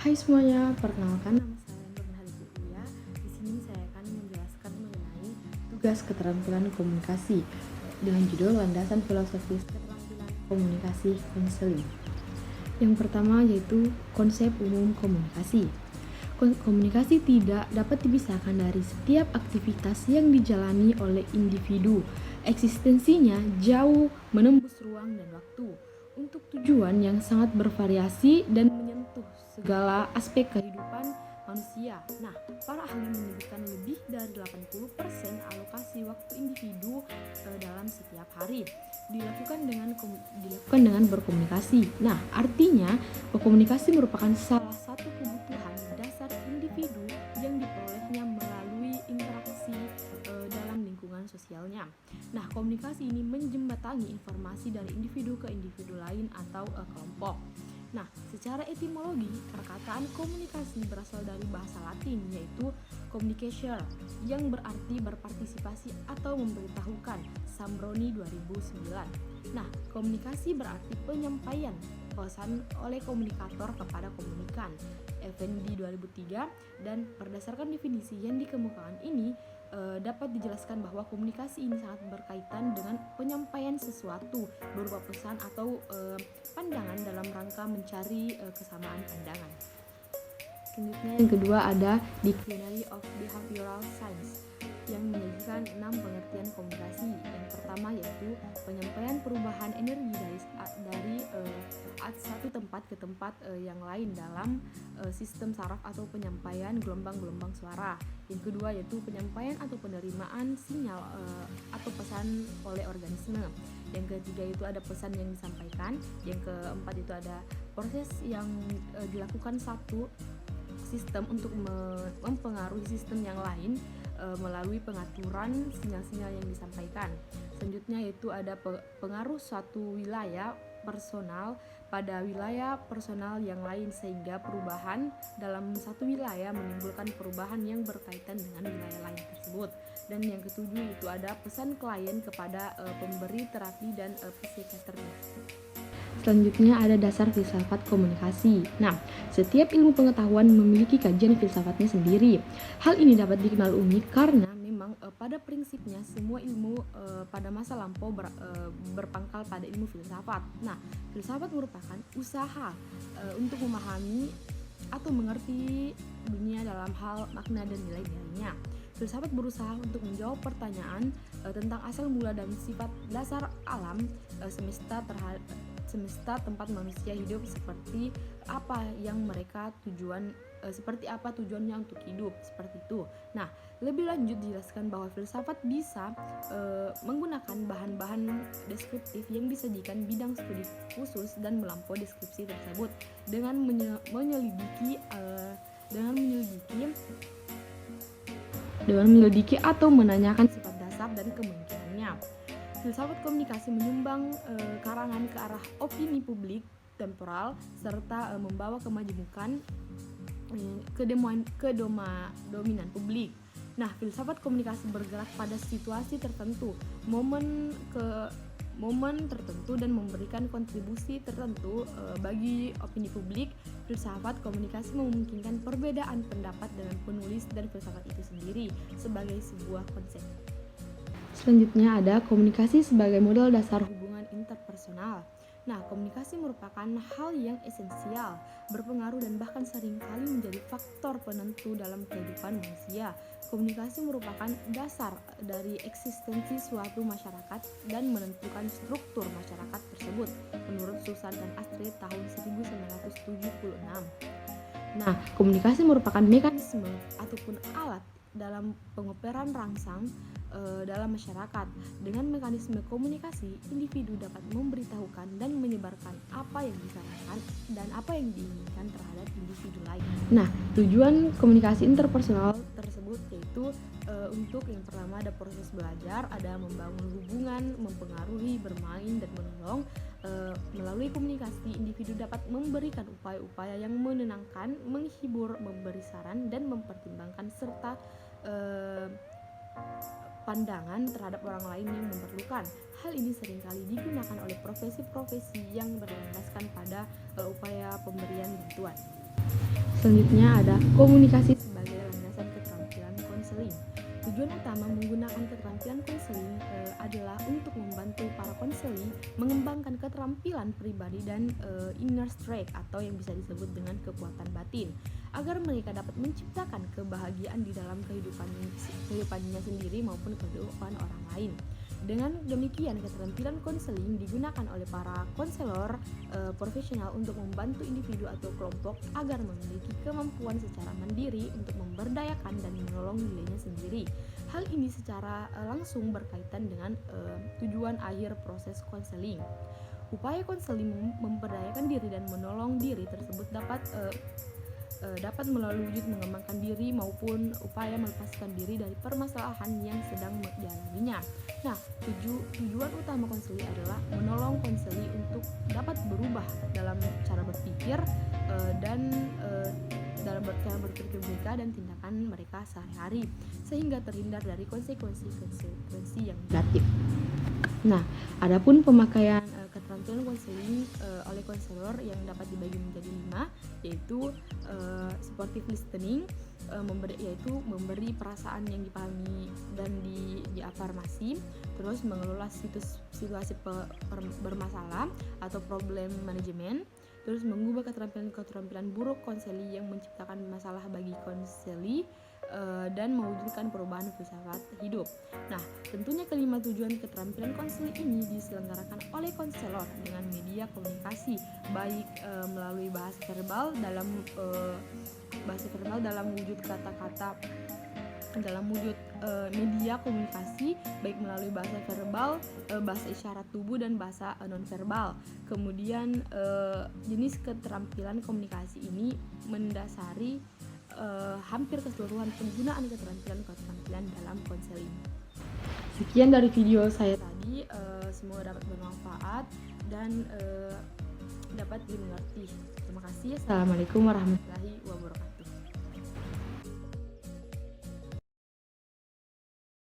Hai semuanya, perkenalkan nama saya Nurhali Fitria. Di sini saya akan menjelaskan mengenai tugas keterampilan komunikasi dengan judul Landasan Filosofis Keterampilan Komunikasi Konseling. Yang pertama yaitu konsep umum komunikasi. Komunikasi tidak dapat dipisahkan dari setiap aktivitas yang dijalani oleh individu. Eksistensinya jauh menembus ruang dan waktu untuk tujuan yang sangat bervariasi dan menyentuh segala aspek kehidupan manusia. Nah, para ahli menyebutkan lebih dari 80% alokasi waktu individu dalam setiap hari dilakukan dengan berkomunikasi. Nah, artinya komunikasi merupakan salah satu kebutuhan dasar individu yang diperolehnya melalui interaksi dalam lingkungan sosialnya. Nah, komunikasi ini menjembatani informasi dari individu ke individu lain atau kelompok. Nah, secara etimologi, perkataan komunikasi berasal dari bahasa Latin yaitu communication yang berarti berpartisipasi atau memberitahukan. Sambroni 2009. Nah, komunikasi berarti penyampaian pesan oleh komunikator kepada komunikan. Effendi 2003. Dan berdasarkan definisi yang dikemukakan ini dapat dijelaskan bahwa komunikasi ini sangat berkaitan dengan penyampaian sesuatu berupa pesan atau pandangan dalam rangka mencari kesamaan pandangan. Selanjutnya yang kedua ada Dictionary of Behavioral Science yang menyajikan 6 pengertian komunikasi. Yang pertama yaitu penyampaian perubahan energi dari satu tempat ke tempat yang lain dalam sistem saraf atau penyampaian gelombang-gelombang suara. Yang kedua yaitu penyampaian atau penerimaan sinyal atau pesan oleh organisme. Yang ketiga itu ada pesan yang disampaikan. Yang keempat itu ada proses yang dilakukan satu sistem untuk mempengaruhi sistem yang lain melalui pengaturan sinyal-sinyal yang disampaikan. Selanjutnya yaitu ada pengaruh suatu wilayah personal pada wilayah personal yang lain sehingga perubahan dalam satu wilayah menimbulkan perubahan yang berkaitan dengan wilayah lain tersebut. Dan yang ketujuh itu ada pesan klien kepada pemberi terapi dan psikiaternya. Selanjutnya ada dasar filsafat komunikasi. Nah, setiap ilmu pengetahuan memiliki kajian filsafatnya sendiri. Hal ini dapat dikenal unik karena memang pada prinsipnya semua ilmu pada masa lampau berpangkal pada ilmu filsafat. Nah, filsafat merupakan usaha untuk memahami atau mengerti dunia dalam hal makna dan nilai-nilainya. Filsafat berusaha untuk menjawab pertanyaan tentang asal mula dan sifat dasar alam semesta tempat manusia hidup, seperti apa tujuannya untuk hidup, seperti itu. Nah, lebih lanjut dijelaskan bahwa filsafat bisa menggunakan bahan-bahan deskriptif yang disajikan bidang studi khusus dan melampaui deskripsi tersebut dengan menyelidiki atau menanyakan sifat dasar dan kemungkinannya. Filsafat komunikasi menyumbang karangan ke arah opini publik temporal serta membawa kemajemukan dominan publik. Nah, filsafat komunikasi bergerak pada situasi tertentu, momen tertentu dan memberikan kontribusi tertentu bagi opini publik. Filsafat komunikasi memungkinkan perbedaan pendapat dengan penulis dan filsafat itu sendiri sebagai sebuah konsep. Selanjutnya ada komunikasi sebagai modal dasar hubungan interpersonal. Nah, komunikasi merupakan hal yang esensial, berpengaruh dan bahkan seringkali menjadi faktor penentu dalam kehidupan manusia. Komunikasi merupakan dasar dari eksistensi suatu masyarakat dan menentukan struktur masyarakat tersebut, menurut Susan dan Astrid tahun 1976. Nah, komunikasi merupakan mekanisme ataupun alat dalam pengoperan rangsang dalam masyarakat. Dengan mekanisme komunikasi, individu dapat memberitahukan dan menyebarkan apa yang disarankan dan apa yang diinginkan terhadap individu lain. Nah, tujuan komunikasi interpersonal tersebut yaitu untuk yang pertama ada proses belajar, ada membangun hubungan, mempengaruhi, bermain, dan menolong. Melalui komunikasi, individu dapat memberikan upaya-upaya yang menenangkan, menghibur, memberi saran, dan mempertimbangkan serta pandangan terhadap orang lain yang memerlukan. Hal ini seringkali digunakan oleh profesi-profesi yang berlandaskan pada upaya pemberian bantuan. selanjutnya ada komunikasi sebagai landasan keterampilan konseling. Tujuan utama menggunakan keterampilan konseling adalah untuk membantu para konseling mengembangkan keterampilan pribadi dan inner strength atau yang bisa disebut dengan kekuatan batin, agar mereka dapat menciptakan kebahagiaan di dalam kehidupannya sendiri maupun kehidupan orang lain. Dengan demikian, keterampilan konseling digunakan oleh para konselor profesional untuk membantu individu atau kelompok agar memiliki kemampuan secara mandiri untuk memberdayakan dan menolong dirinya sendiri. Hal ini secara langsung berkaitan dengan tujuan akhir proses konseling. Upaya konseling memberdayakan diri dan menolong diri tersebut dapat melalui wujud mengembangkan diri maupun upaya melepaskan diri dari permasalahan yang sedang dialaminya. Nah, tujuan utama konseling adalah menolong konseling untuk dapat berubah dalam cara berpikir dan dalam cara berpikir mereka dan tindakan mereka sehari-hari, sehingga terhindar dari konsekuensi yang negatif. Nah, adapun pemakaian keterampilan konseling oleh konselor yang dapat dibagi menjadi 5, yaitu supportive listening, yaitu memberi perasaan yang dipahami dan diafirmasi, terus mengelola situasi bermasalah atau problem management, terus mengubah keterampilan buruk konseli yang menciptakan masalah bagi konseli, dan mewujudkan perubahan filsafat hidup. Nah, tentunya kelima tujuan keterampilan konseling ini diselenggarakan oleh konselor dengan media komunikasi, baik melalui bahasa verbal dalam wujud kata-kata, dalam wujud media komunikasi, baik melalui bahasa verbal, bahasa isyarat tubuh, dan bahasa nonverbal. Kemudian jenis keterampilan komunikasi ini mendasari hampir keseluruhan penggunaan keterampilan dalam konseling. Sekian dari video saya tadi, semoga dapat bermanfaat dan dapat dimengerti. Terima kasih. Assalamualaikum warahmatullahi wabarakatuh.